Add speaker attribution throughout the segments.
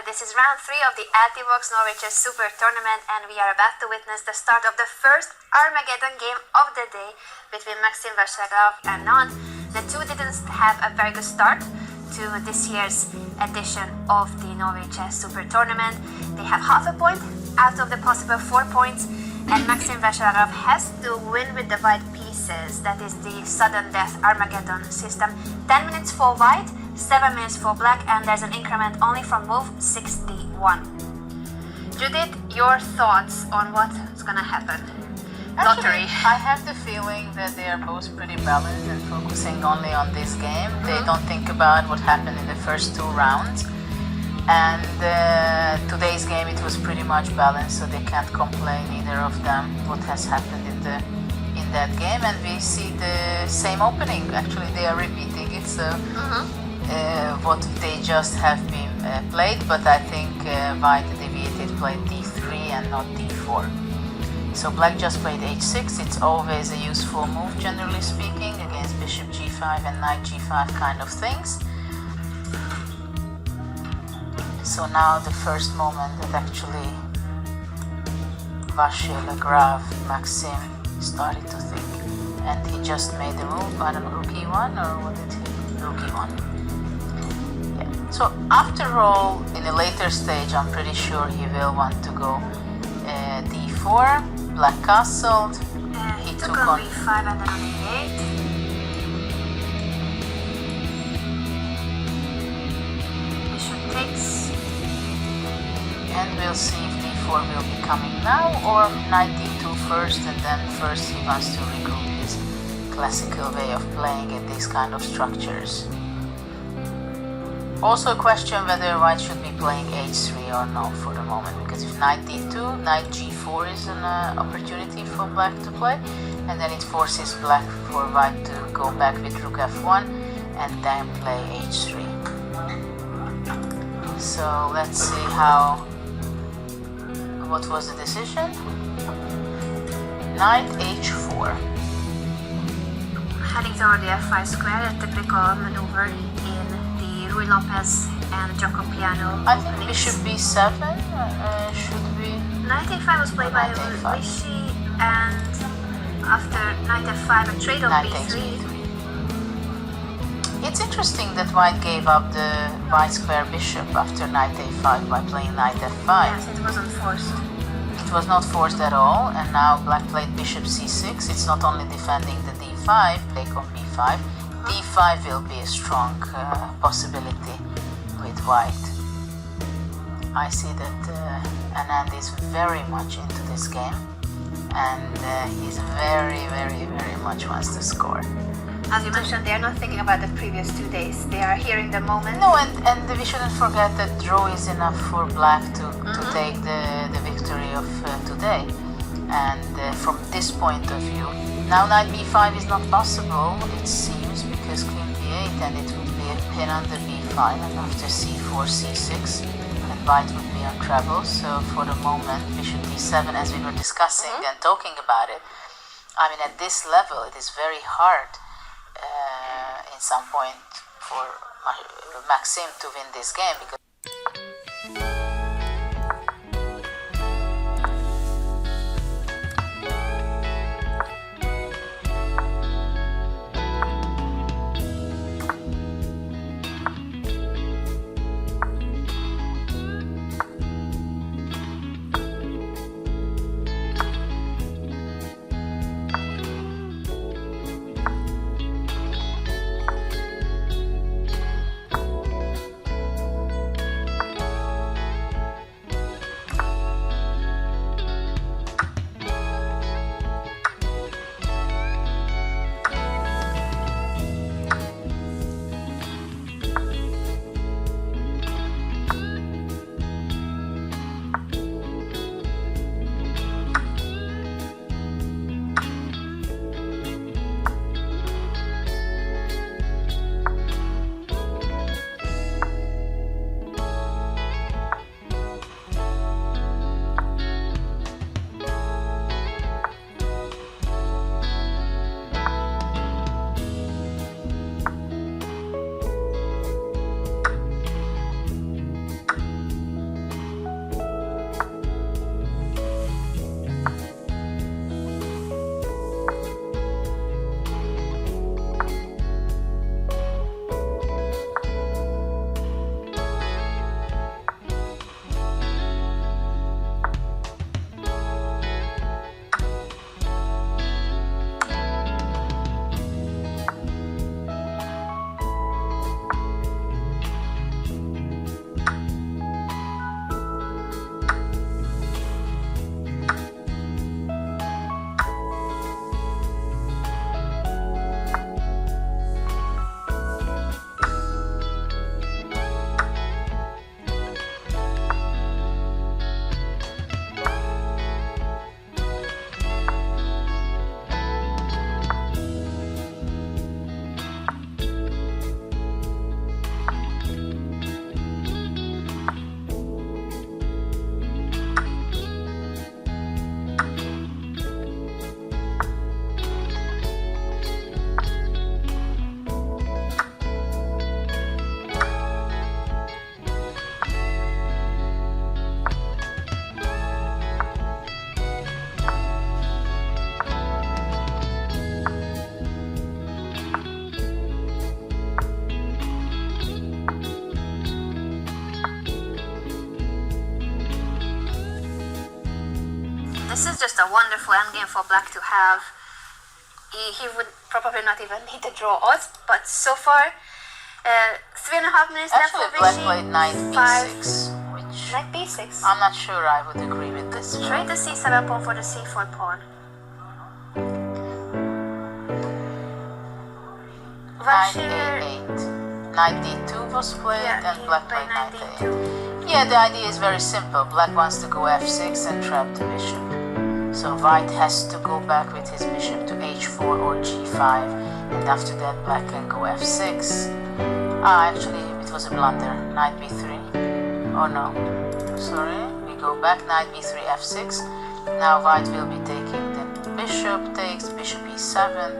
Speaker 1: This is round 3 of the Altibox Norway Chess Super Tournament, and we are about to witness the start of the first Armageddon game of the day between Maxime Vachier Lagrave and Anand. The two didn't have a very good start to this year's edition of the Norway Chess Super Tournament. They have half a point out of the possible 4 points, and Maxime Vachier Lagrave has to win with the white pieces. That is the sudden death Armageddon system. 10 minutes for white, 7 minutes for black, and there's an increment only from move 61. Judith, your thoughts on what's gonna happen?
Speaker 2: Actually, I have the feeling that they are both pretty balanced and focusing only on this game. They don't think about what happened in the first 2 rounds. And today's game, it was pretty much balanced, so they can't complain, either of them, what has happened in that game. And we see the same opening. Actually, they are repeating it, so what they just have been played, but I think white deviated, played d3 and not d4. So black just played h6. It's always a useful move, generally speaking, against bishop g5 and knight g5 kind of things. So now the first moment that actually Vachier Lagrave, Maxime, started to think, and he just made the move. I don't know, rook e1, or what did he? Rook e1. Yeah. So after all, in a later stage, I'm pretty sure he will want to go d4. Black castled.
Speaker 1: He took on b5 and then on e8. Bishop takes.
Speaker 2: And we'll see if d4 will be coming now, or knight d2 first, and then first he wants to regroup, his classical way of playing in these kind of structures. Also a question whether white should be playing h3 or no for the moment, because if knight d2, knight g4 is an opportunity for black to play, and then it forces black for white to go back with rook f1 and then play h3. So let's see what was the decision? Knight h4.
Speaker 1: Heading toward the f5 square, a typical maneuver in the Rui Lopez and Jacopiano.
Speaker 2: I think bishop b7 should be.
Speaker 1: Knight a5 was played by Rishi, and after knight f5 a trade on b3.
Speaker 2: It's interesting that white gave up the white square bishop after knight a5 by playing knight f5.
Speaker 1: Yes, it wasn't forced.
Speaker 2: It was not forced at all, and now black played bishop c6. It's not only defending the d5, take on b5. d5 will be a strong possibility with white. I see that Anand is very much into this game, and he's very much wants to score.
Speaker 1: As you mentioned, they are not thinking about the previous 2 days. They are here in the moment.
Speaker 2: No, and we shouldn't forget that draw is enough for black to take the victory of today. And from this point of view, now knight b5 is not possible, it seems, because queen b8, and it would be a pin under b5, and after c4, c6, and white would be on treble. So for the moment, bishop d7, as we were discussing and talking about it, I mean, at this level, it is very hard in some point for Maxime to win this game, because
Speaker 1: This is just a wonderful endgame for black to have. He would probably not even need the draw odds, but so far, 3.5 minutes left for
Speaker 2: Actually, black
Speaker 1: Vichy.
Speaker 2: played knight b6, which
Speaker 1: Knight b6.
Speaker 2: I'm not sure I would agree with this.
Speaker 1: Trade the c7 pawn for the c4 pawn.
Speaker 2: Knight
Speaker 1: Vachier,
Speaker 2: a8. Knight d2 was played
Speaker 1: yeah,
Speaker 2: and black played knight
Speaker 1: d2.
Speaker 2: a8. Yeah, the idea is very simple. Black wants to go f6 and trap the bishop. So white has to go back with his bishop to h4 or g5, and after that black can go f6. Actually it was a blunder. Knight b3. Oh no, sorry. We go back, knight b3, f6. Now white will be taking the bishop, takes bishop e7,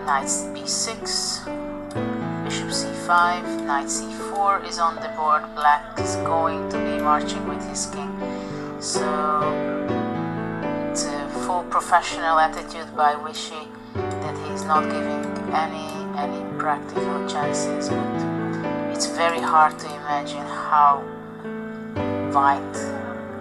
Speaker 2: knight b6, bishop c5, knight c4 is on the board. Black is going to be marching with his king. So it's a full professional attitude by Vichy that he's not giving any practical chances, but it's very hard to imagine how white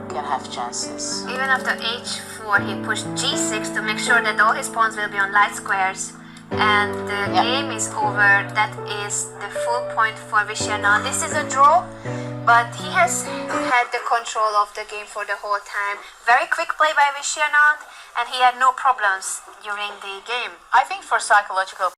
Speaker 2: can have chances.
Speaker 1: Even after h4, he pushed g6 to make sure that all his pawns will be on light squares. And the game is over. That is the full point for Vichy Anand. This is a draw, but he has had the control of the game for the whole time. Very quick play by Vichy Anand, and he had no problems during the game.
Speaker 2: I think for psychological